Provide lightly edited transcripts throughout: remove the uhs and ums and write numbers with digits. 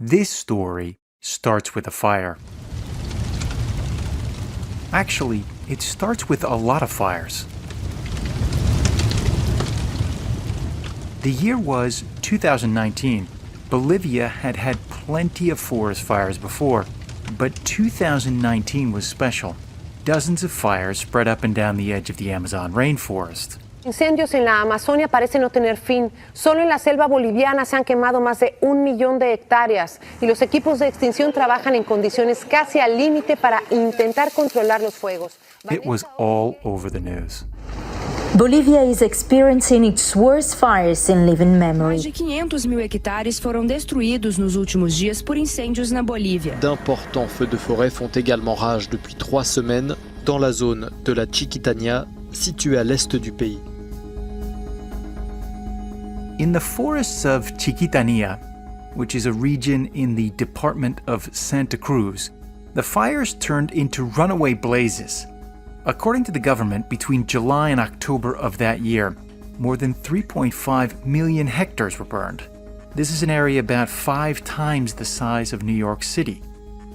This story starts with a fire. Actually, it starts with a lot of fires. The year was 2019. Bolivia had had plenty of forest fires before, but 2019 was special. Dozens of fires spread up and down the edge of the Amazon rainforest. Incendios en la Amazonia parecen no tener fin. Solo en la selva boliviana se han quemado más de 1 millón de hectáreas y los equipos de extinción trabajan en condiciones casi al límite para intentar controlar los fuegos. It was all over the news. Bolivia is experiencing its worst fires in living memory. Mais de 500.000 hectares foram destruídos nos últimos dias por incêndios na Bolívia. D'importants feux de forêt font également rage depuis 3 semaines dans la zone de la Chiquitania, située à l'est du pays. In the forests of Chiquitania, which is a region in the department of Santa Cruz, the fires turned into runaway blazes. According to the government, between July and October of that year, more than 3.5 million hectares were burned. This is an area about 5 times the size of New York City.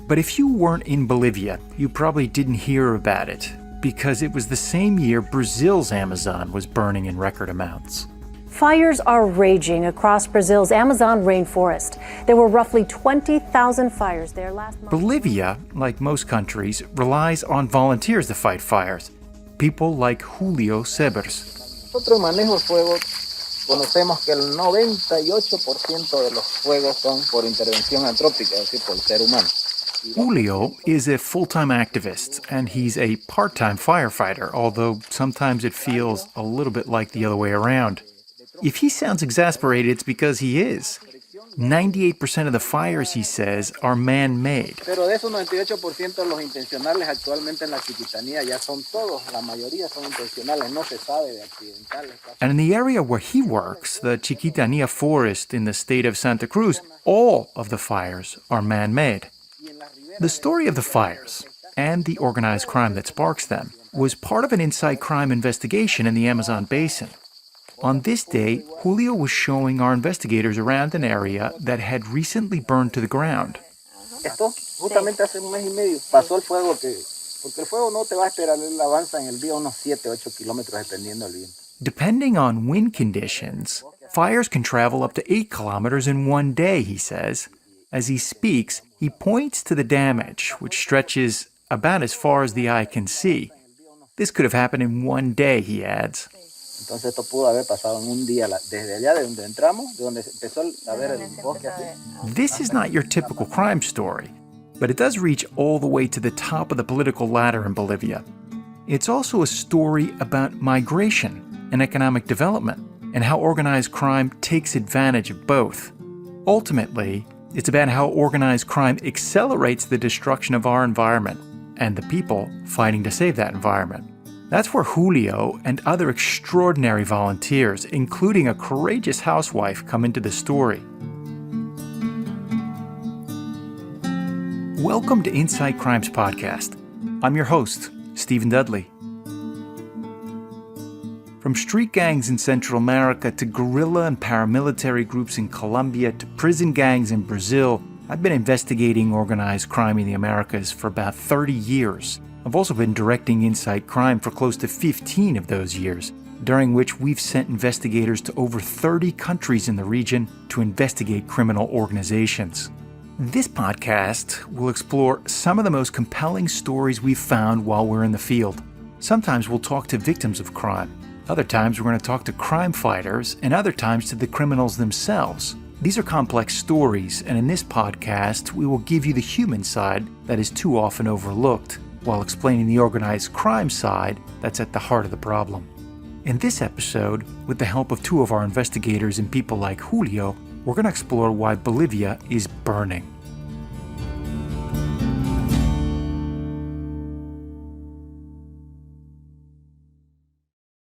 But if you weren't in Bolivia, you probably didn't hear about it, because it was the same year Brazil's Amazon was burning in record amounts. Fires are raging across Brazil's Amazon rainforest. There were roughly 20,000 fires there last month. Bolivia, like most countries, relies on volunteers to fight fires. People like Julio Sebers. Nosotros manejo fuego, conocemos que el 98% de los fuegos son por intervención antrópica, es decir, por el ser humano. Julio is a full-time activist, and he's a part-time firefighter, although sometimes it feels a little bit like the other way around. If he sounds exasperated, it's because he is. 98% of the fires, he says, are man-made. Pero de esos 98% los intencionales actualmente en la Chiquitanía ya son todos, la mayoría son intencionales, no se sabe de accidentales. And in the area where he works, the Chiquitania forest in the state of Santa Cruz, all of the fires are man-made. The story of the fires, and the organized crime that sparks them, was part of an inside crime investigation in the Amazon basin. On this day, Julio was showing our investigators around an area that had recently burned to the ground. Esto, justamente hace un mes y medio, pasó el fuego porque el fuego no te va a esperar, él avanza en el día unos 7, 8 kilómetros dependiendo del viento. Depending on wind conditions, fires can travel up to 8 kilometers in one day, he says. As he speaks, he points to the damage, which stretches about as far as the eye can see. This could have happened in one day, he adds. Entonces esto pudo haber pasado en un día, desde allá de donde entramos, de donde empezó a ver el bosque así. This is not your typical crime story, but it does reach all the way to the top of the political ladder in Bolivia. It's also a story about migration and economic development, and how organized crime takes advantage of both. Ultimately, it's about how organized crime accelerates the destruction of our environment and the people fighting to save that environment. That's where Julio and other extraordinary volunteers, including a courageous housewife, come into the story. Welcome to Inside Crimes Podcast. I'm your host, Stephen Dudley. From street gangs in Central America to guerrilla and paramilitary groups in Colombia to prison gangs in Brazil, I've been investigating organized crime in the Americas for about 30 years. I've also been directing Inside Crime for close to 15 of those years, during which we've sent investigators to over 30 countries in the region to investigate criminal organizations. This podcast will explore some of the most compelling stories we've found while we're in the field. Sometimes we'll talk to victims of crime. Other times we're going to talk to crime fighters, and other times to the criminals themselves. These are complex stories, and in this podcast, we will give you the human side that is too often overlooked, while explaining the organized crime side that's at the heart of the problem. In this episode, with the help of 2 of our investigators and people like Julio, we're going to explore why Bolivia is burning.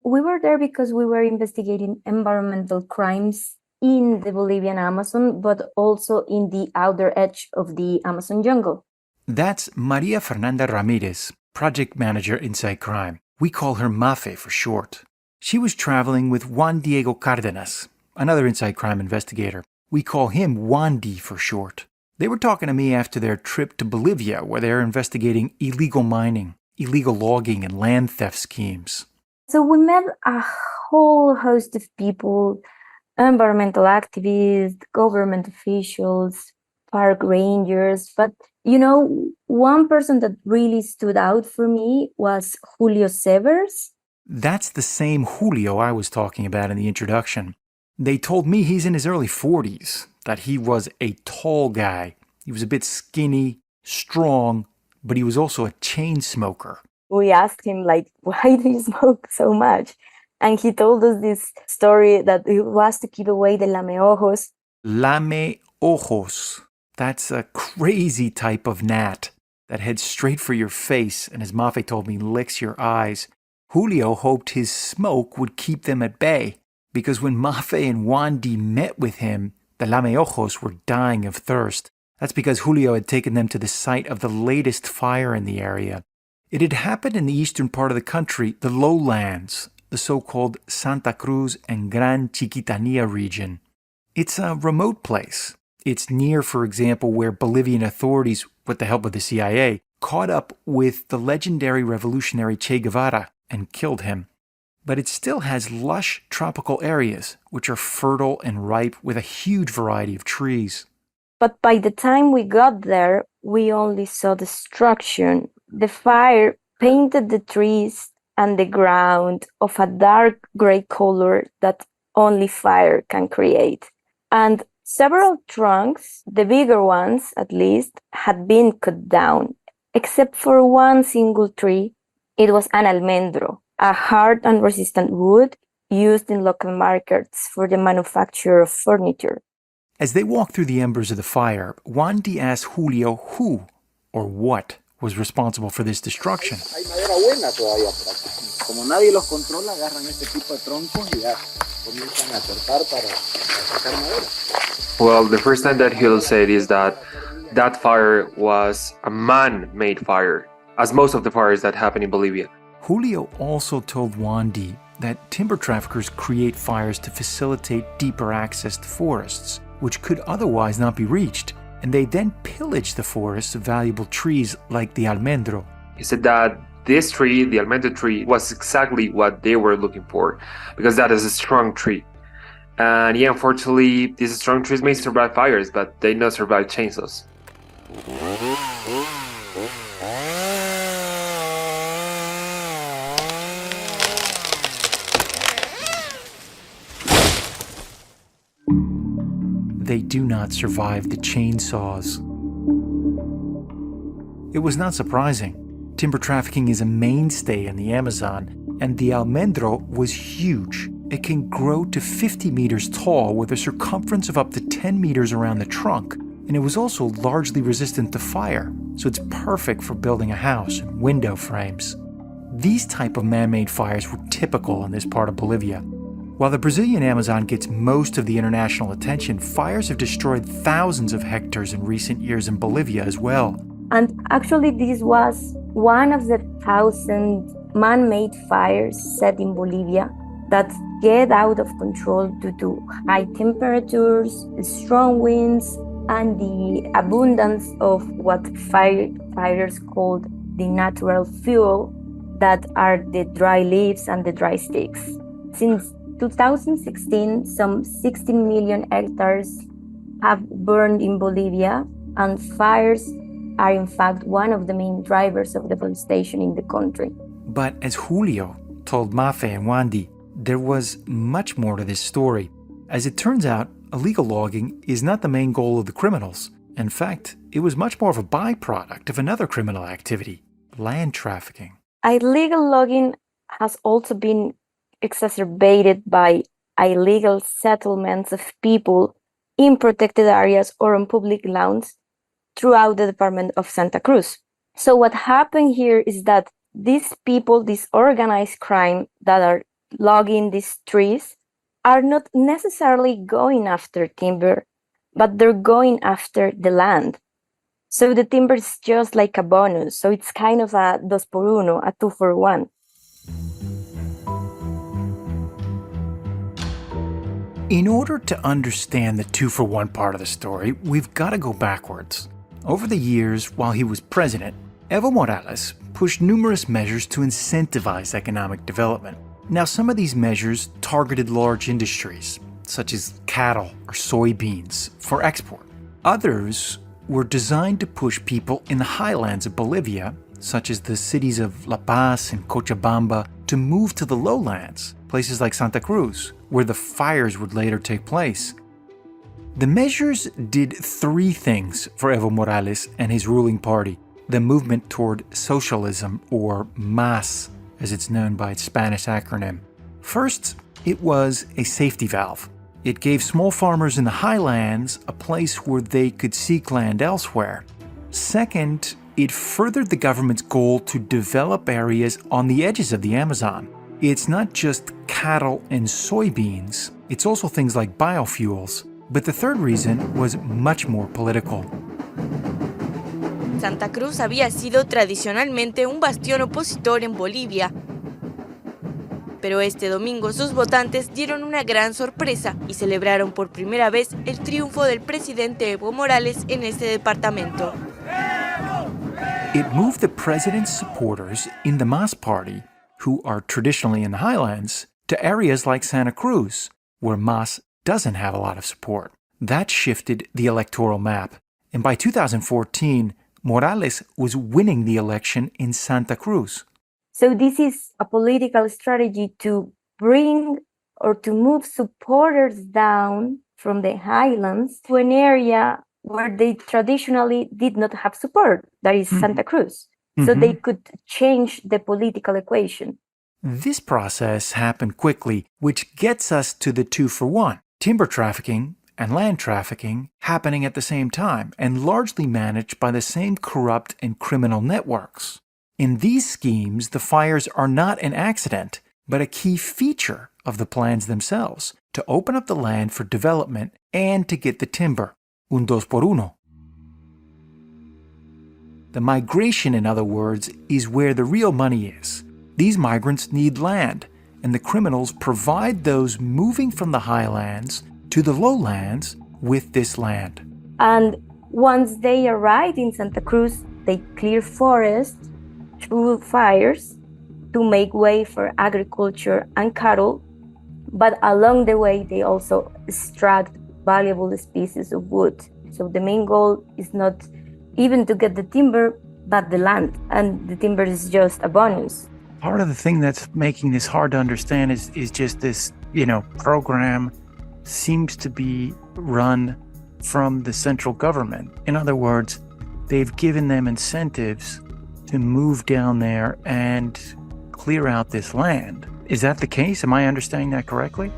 We were there because we were investigating environmental crimes in the Bolivian Amazon, but also in the outer edge of the Amazon jungle. That's Maria Fernanda Ramirez, project manager Inside Crime. We call her Mafe for short. She was traveling with Juan Diego Cardenas, another Inside Crime investigator. We call him Juan D for short. They were talking to me after their trip to Bolivia, where they're investigating illegal mining, illegal logging, and land theft schemes. So we met a whole host of people, environmental activists, government officials, park rangers. But, one person that really stood out for me was Julio Severs. That's the same Julio I was talking about in the introduction. They told me he's in his early 40s, that he was a tall guy. He was a bit skinny, strong, but he was also a chain smoker. We asked him, why do you smoke so much? And he told us this story that it was to keep away the lameojos. Lameojos. That's a crazy type of gnat that heads straight for your face and, as Mafe told me, licks your eyes. Julio hoped his smoke would keep them at bay, because when Mafe and Wandi met with him, the lameojos were dying of thirst. That's because Julio had taken them to the site of the latest fire in the area. It had happened in the eastern part of the country, the lowlands, the so-called Santa Cruz and Gran Chiquitania region. It's a remote place. It's near, for example, where Bolivian authorities, with the help of the CIA, caught up with the legendary revolutionary Che Guevara and killed him. But it still has lush tropical areas, which are fertile and ripe with a huge variety of trees. But by the time we got there, we only saw destruction. The fire painted the trees and the ground of a dark gray color that only fire can create. And several trunks, the bigger ones at least, had been cut down, except for one single tree. It was an almendro, a hard and resistant wood used in local markets for the manufacture of furniture. As they walked through the embers of the fire, Wandi asked Julio who or what was responsible for this destruction. Hay madera buena todavía por aquí. Como nadie los controla, agarran este tipo de troncos y ya comienzan a cortar para sacar madera. Well, the first time that he'll say is that fire was a man-made fire, as most of the fires that happen in Bolivia. Julio also told Wandi that timber traffickers create fires to facilitate deeper access to forests, which could otherwise not be reached, and they then pillage the forests of valuable trees like the almendro. He said that this tree, the almendro tree, was exactly what they were looking for, because that is a strong tree. And yeah, unfortunately, these strong trees may survive fires, but they not survive chainsaws. They do not survive the chainsaws. It was not surprising. Timber trafficking is a mainstay in the Amazon, and the almendro was huge. It can grow to 50 meters tall with a circumference of up to 10 meters around the trunk, and it was also largely resistant to fire, so it's perfect for building a house and window frames. These type of man-made fires were typical in this part of Bolivia. While the Brazilian Amazon gets most of the international attention, fires have destroyed thousands of hectares in recent years in Bolivia as well. And actually, this was one of the 1,000 man-made fires set in Bolivia that get out of control due to high temperatures, strong winds, and the abundance of what firefighters called the natural fuel, that are the dry leaves and the dry sticks. Since 2016, some 16 million hectares have burned in Bolivia, and fires are in fact one of the main drivers of deforestation in the country. But as Julio told Mafe and Wandi, there was much more to this story. As it turns out, illegal logging is not the main goal of the criminals. In fact, it was much more of a byproduct of another criminal activity, land trafficking. Illegal logging has also been exacerbated by illegal settlements of people in protected areas or on public lands throughout the department of Santa Cruz. So what happened here is that these people, this organized crime that are logging these trees, are not necessarily going after timber, but they're going after the land. So the timber is just like a bonus. So it's kind of a dos por uno, a 2 for 1. In order to understand the 2-for-1 part of the story, we've got to go backwards. Over the years, while he was president, Evo Morales pushed numerous measures to incentivize economic development. Now, some of these measures targeted large industries, such as cattle or soybeans, for export. Others were designed to push people in the highlands of Bolivia, such as the cities of La Paz and Cochabamba, to move to the lowlands, places like Santa Cruz, where the fires would later take place. The measures did three things for Evo Morales and his ruling party: the movement toward socialism, or MAS, as it's known by its Spanish acronym. First, it was a safety valve. It gave small farmers in the highlands a place where they could seek land elsewhere. Second, it furthered the government's goal to develop areas on the edges of the Amazon. It's not just cattle and soybeans, it's also things like biofuels. But the third reason was much more political. Santa Cruz había sido tradicionalmente un bastión opositor en Bolivia. Pero este domingo sus votantes dieron una gran sorpresa y celebraron por primera vez el triunfo del presidente Evo Morales en este departamento. It moved the president's supporters in the MAS party, who are traditionally in the highlands, to areas like Santa Cruz, where MAS doesn't have a lot of support. That shifted the electoral map. And by 2014, Morales was winning the election in Santa Cruz. So this is a political strategy to bring or to move supporters down from the highlands to an where they traditionally did not have support, that is Santa Cruz. So they could change the political equation. This process happened quickly, which gets us to the 2-for-1. Timber trafficking and land trafficking happening at the same time and largely managed by the same corrupt and criminal networks. In these schemes, the fires are not an accident, but a key feature of the plans themselves to open up the land for development and to get the timber. Un dos por uno. The migration, in other words, is where the real money is. These migrants need land, and the criminals provide those moving from the highlands to the lowlands with this land. And once they arrive in Santa Cruz, they clear forests through fires to make way for agriculture and cattle, but along the way they also extract valuable species of wood. So the main goal is not even to get the timber, but the land, and the timber is just a bonus. Part of the thing that's making this hard to understand is just this, program seems to be run from the central government. In other words, they've given them incentives to move down there and clear out this land. Is that the case? Am I understanding that correctly?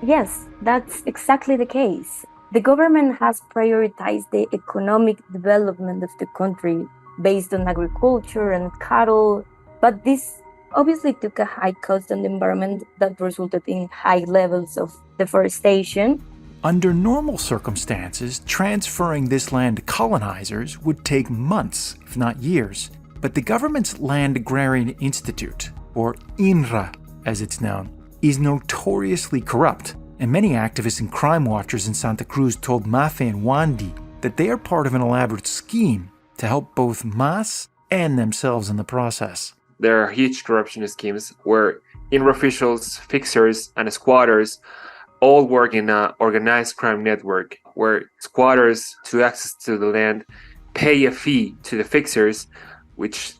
Yes, that's exactly the case. The government has prioritized the economic development of the country based on agriculture and cattle, but this obviously took a high cost on the environment that resulted in high levels of deforestation. Under normal circumstances, transferring this land to colonizers would take months, if not years. But the government's Land Agrarian Institute, or INRA as it's known, is notoriously corrupt. And many activists and crime watchers in Santa Cruz told Mafe and Wandi that they are part of an elaborate scheme to help both MAS and themselves in the process. There are huge corruption schemes where INRA officials, fixers, and squatters all work in an organized crime network where squatters, to access to the land, pay a fee to the fixers, which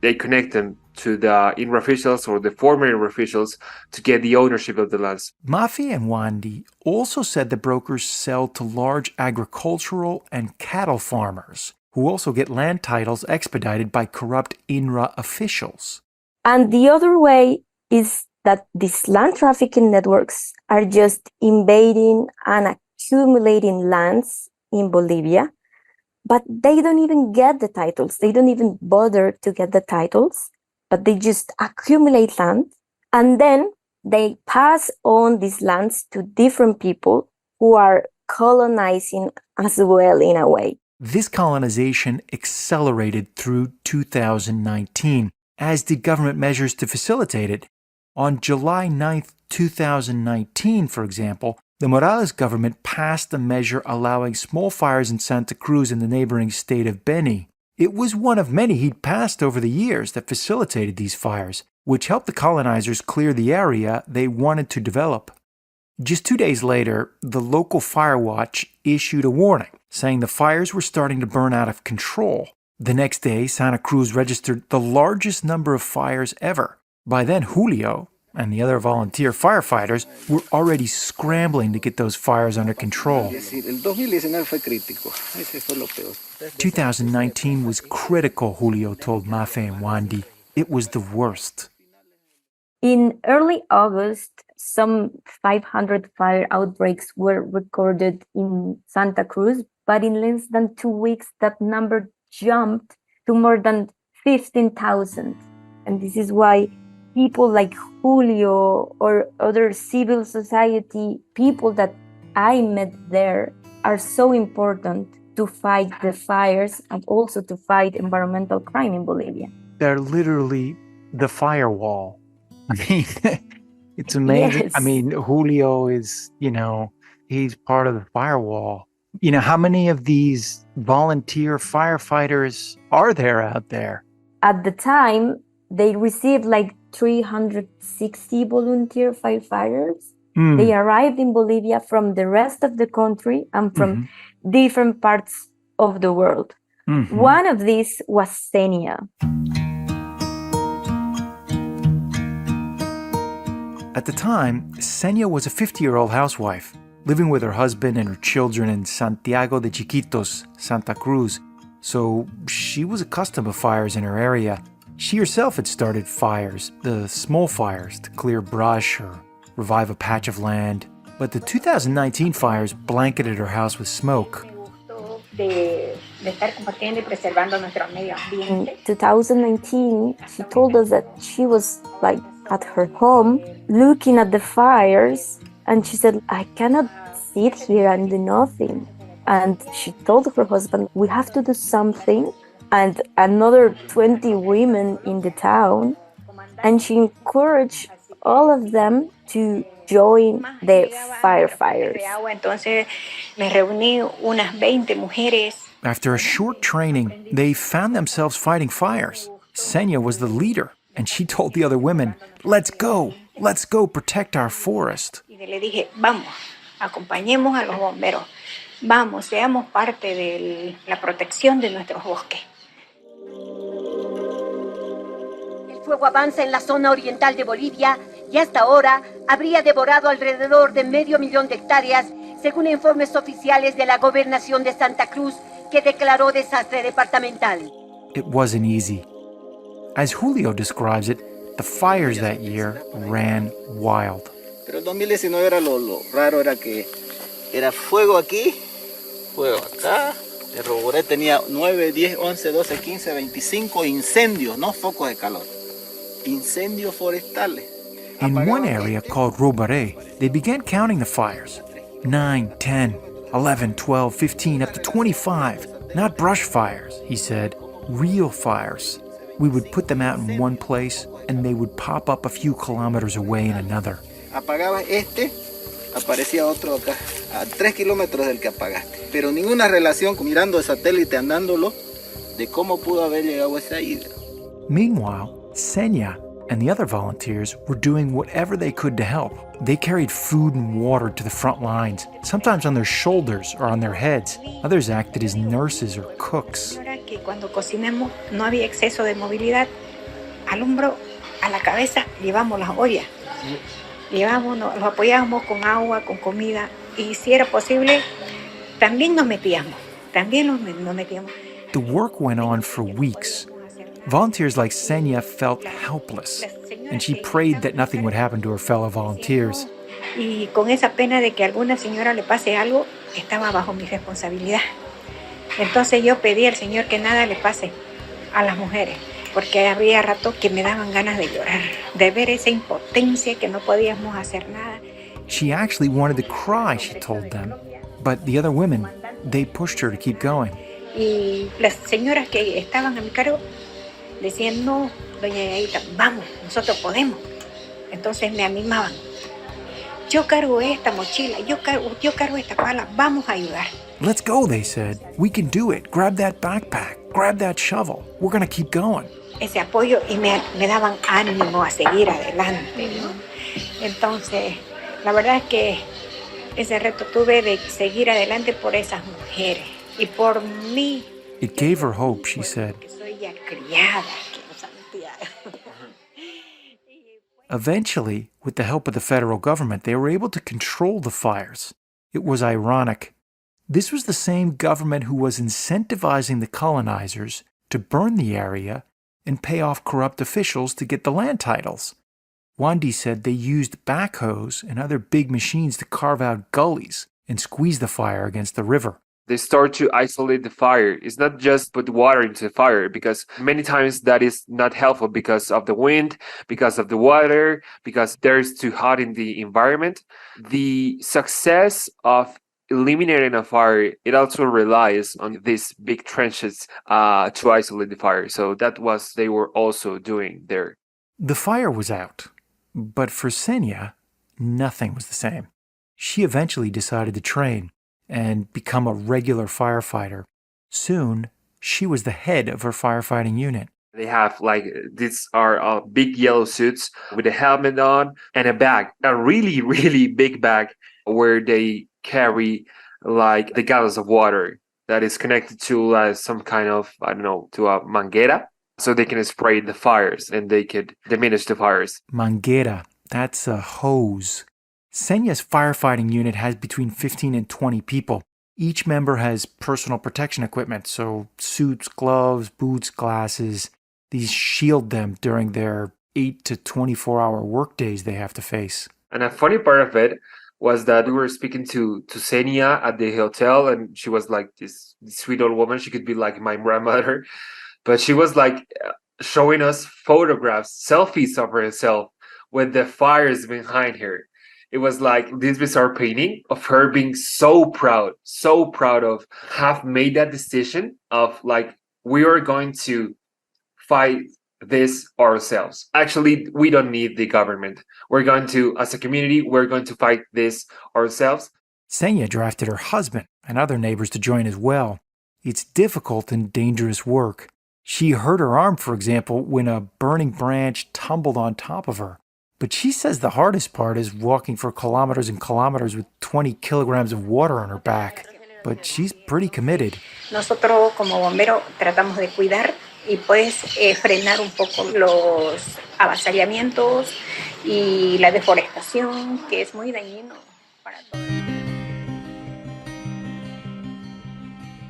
they connect them to the INRA officials or the former INRA officials to get the ownership of the lands. Mafi and Wandi also said the brokers sell to large agricultural and cattle farmers, who also get land titles expedited by corrupt INRA officials. And the other way is that these land trafficking networks are just invading and accumulating lands in Bolivia, but they don't even get the titles. They don't even bother to get the titles, but they just accumulate land, and then they pass on these lands to different people who are colonizing as well in a way. This colonization accelerated through 2019, as did government measures to facilitate it. On July 9, 2019, for example, The Morales government passed a measure allowing small fires in Santa Cruz in the neighboring state of Beni. It was one of many he'd passed over the years that facilitated these fires, which helped the colonizers clear the area they wanted to develop. Just 2 days later, the local fire watch issued a warning, saying the fires were starting to burn out of control. The next day, Santa Cruz registered the largest number of fires ever. By then, Julio and the other volunteer firefighters were already scrambling to get those fires under control. 2019 was critical, Julio told Mafe and Wandy. It was the worst. In early August, some 500 fire outbreaks were recorded in Santa Cruz, but in less than 2 weeks, that number jumped to more than 15,000. And this is why people like Julio or other civil society people that I met there are so important to fight the fires and also to fight environmental crime in Bolivia. They're literally the firewall. I mean, it's amazing. Yes. I mean, Julio is, he's part of the firewall. How many of these volunteer firefighters are there out there? At the time, they received like 360 volunteer firefighters. They arrived in Bolivia from the rest of the country and from different parts of the world. One of these was Senia. At the time, Senia was a 50-year-old housewife, living with her husband and her children in Santiago de Chiquitos, Santa Cruz. So she was accustomed to fires in her area. She herself had started fires, the small fires, to clear brush or revive a patch of land. But the 2019 fires blanketed her house with smoke. In 2019, she told us that she was like at her home looking at the fires, and she said, I cannot sit here and do nothing. And she told her husband, we have to do something. And another 20 women in the town, and she encouraged all of them to join the firefighters. After a short training, they found themselves fighting fires. Senia was the leader, and she told the other women, let's go protect our forest. Le dije, vamos, acompañemos a los bomberos, vamos, seamos parte de la protección de nuestros bosques. El fuego avanza en la zona oriental de Bolivia y hasta ahora habría devorado alrededor de 500,000 de hectáreas, según informes oficiales de la Gobernación de Santa Cruz, que declaró desastre departamental. It wasn't easy. As Julio describes it, the fires that year ran wild. Pero el 2019 era lo raro, era que era fuego aquí, fuego acá. El Roboré tenía 9, 10, 11, 12, 15, 25 incendios, no focos de calor. Incendios forestales. In one area called Robaré, they began counting the fires. 9, 10, 11, 12, 15, up to 25. Not brush fires, he said, real fires. We would put them out in one place, and they would pop up a few kilometers away in another. Apagabas aparecía otro acá, a 3 kilómetros del que apagaste. Pero ninguna relación, mirando el satélite, andándolo, de cómo pudo haber llegado a esa isla. Meanwhile, Senia and the other volunteers were doing whatever they could to help. They carried food and water to the front lines, sometimes on their shoulders or on their heads. Others acted as nurses or cooks. Que cuando cocinamos no había exceso de movilidad. Al hombro, a la cabeza, llevamos las ollas. Los apoyábamos con agua, con comida. Y si era posible, también nos metíamos. The work went on for weeks. Volunteers like Senia felt helpless, and she prayed that nothing would happen to her fellow volunteers. Y con esa pena de que a alguna señora le pase algo, estaba bajo mi responsabilidad. Entonces yo pedí al Señor que nada le pase a las mujeres, porque había rato que me daban ganas de llorar, de ver esa impotencia que no podíamos hacer nada. She actually wanted to cry, she told them. But the other women, they pushed her to keep going. Y las señoras que estaban a mi cargo decían, no, doña Yaita, vamos, nosotros podemos. Entonces me animaban. yo cargo esta mochila, yo cargo esta pala, vamos a ayudar. Let's go, they said. We can do it. Grab that backpack. Grab that shovel. We're going to keep going. Ese apoyo y me daban ánimo a seguir adelante, ¿no? Entonces, la verdad es que ese reto tuve de seguir adelante por esas mujeres y por mí. It gave her hope, she said. Soy ya criada aquí en Santiago. Eventually, with the help of the federal government, they were able to control the fires. It was ironic. This was the same government who was incentivizing the colonizers to burn the area and pay off corrupt officials to get the land titles. Wandi said they used backhoes and other big machines to carve out gullies and squeeze the fire against the river. They start to isolate the fire. It's not just put water into the fire, because many times that is not helpful because of the wind, because of the water, because there's too hot in the environment. The success of eliminating a fire, it also relies on these big trenches to isolate the fire. So that was they were also doing there. The fire was out, but for Xenia, nothing was the same. She eventually decided to train and become a regular firefighter. Soon, she was the head of her firefighting unit. They have these are big yellow suits with a helmet on and a bag, a really, really big bag where they carry the gallons of water that is connected to some kind of, to a manguera, so they can spray the fires and they could diminish the fires. Manguera, that's a hose. Xenia's firefighting unit has between 15 and 20 people. Each member has personal protection equipment, so suits, gloves, boots, glasses. These shield them during their 8 to 24-hour workdays they have to face. And a funny part of it was that we were speaking to Xenia at the hotel, and she was like this sweet old woman. She could be like my grandmother, but she was showing us photographs, selfies of herself with the fires behind her. It was like this bizarre painting of her being so proud of have made that decision of we are going to fight this ourselves. Actually, we don't need the government. We're going to, as a community, we're going to fight this ourselves. Xenia drafted her husband and other neighbors to join as well. It's difficult and dangerous work. She hurt her arm, for example, when a burning branch tumbled on top of her. But she says the hardest part is walking for kilometers and kilometers with 20 kilograms of water on her back. But she's pretty committed. Nosotros como bomberos tratamos de cuidar y frenar un poco los avasallamientos y la deforestación, que es muy dañino para todos.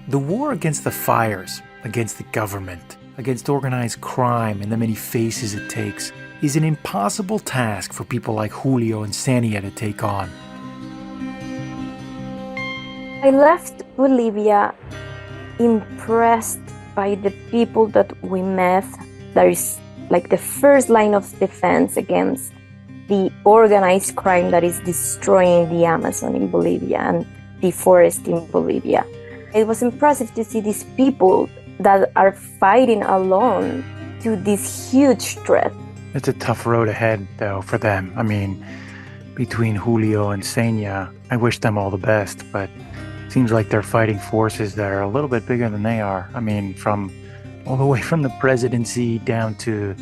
The war against the fires, against the government, against organized crime and the many faces it takes is an impossible task for people like Julio and Xenia to take on. I left Bolivia impressed by the people that we met. That is the first line of defense against the organized crime that is destroying the Amazon in Bolivia and deforesting Bolivia. It was impressive to see these people that are fighting alone to this huge threat. It's a tough road ahead, though, for them. I mean, between Julio and Xenia, I wish them all the best, but it seems like they're fighting forces that are a little bit bigger than they are. I mean, all the way from the presidency down to,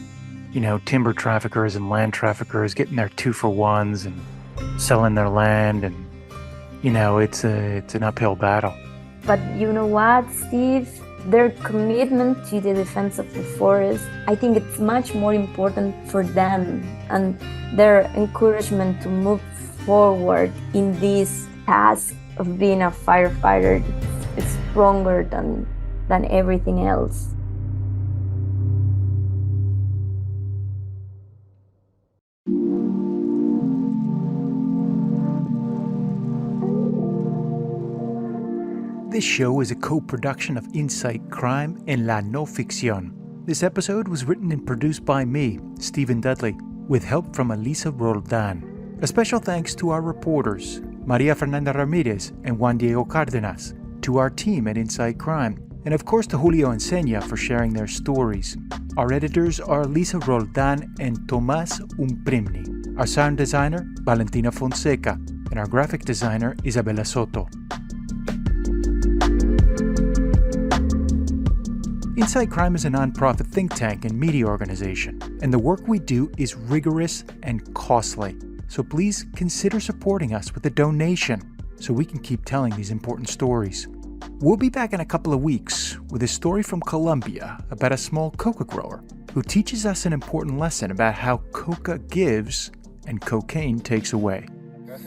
timber traffickers and land traffickers getting their 2-for-1s and selling their land, and, it's an uphill battle. But you know what, Steve? Their commitment to the defense of the forest, I think it's much more important for them, and their encouragement to move forward in this task of being a firefighter is stronger than everything else. This show is a co-production of Insight Crime and La No Ficción. This episode was written and produced by me, Stephen Dudley, with help from Elisa Roldan. A special thanks to our reporters, Maria Fernanda Ramirez and Juan Diego Cárdenas, to our team at Insight Crime, and of course to Julio and Xenia for sharing their stories. Our editors are Lisa Roldan and Tomás Umprimni. Our sound designer, Valentina Fonseca, and our graphic designer, Isabella Soto. Inside Crime is a nonprofit think tank and media organization, and the work we do is rigorous and costly. So please consider supporting us with a donation so we can keep telling these important stories. We'll be back in a couple of weeks with a story from Colombia about a small coca grower who teaches us an important lesson about how coca gives and cocaine takes away.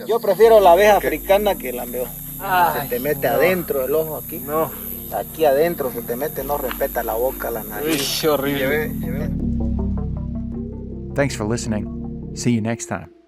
Yo prefiero la abeja africana que la meo. Se te mete adentro el ojo aquí. No. Aquí adentro se te mete, no respeta la boca, la nariz. Uy, horrible. Thanks for listening. See you next time.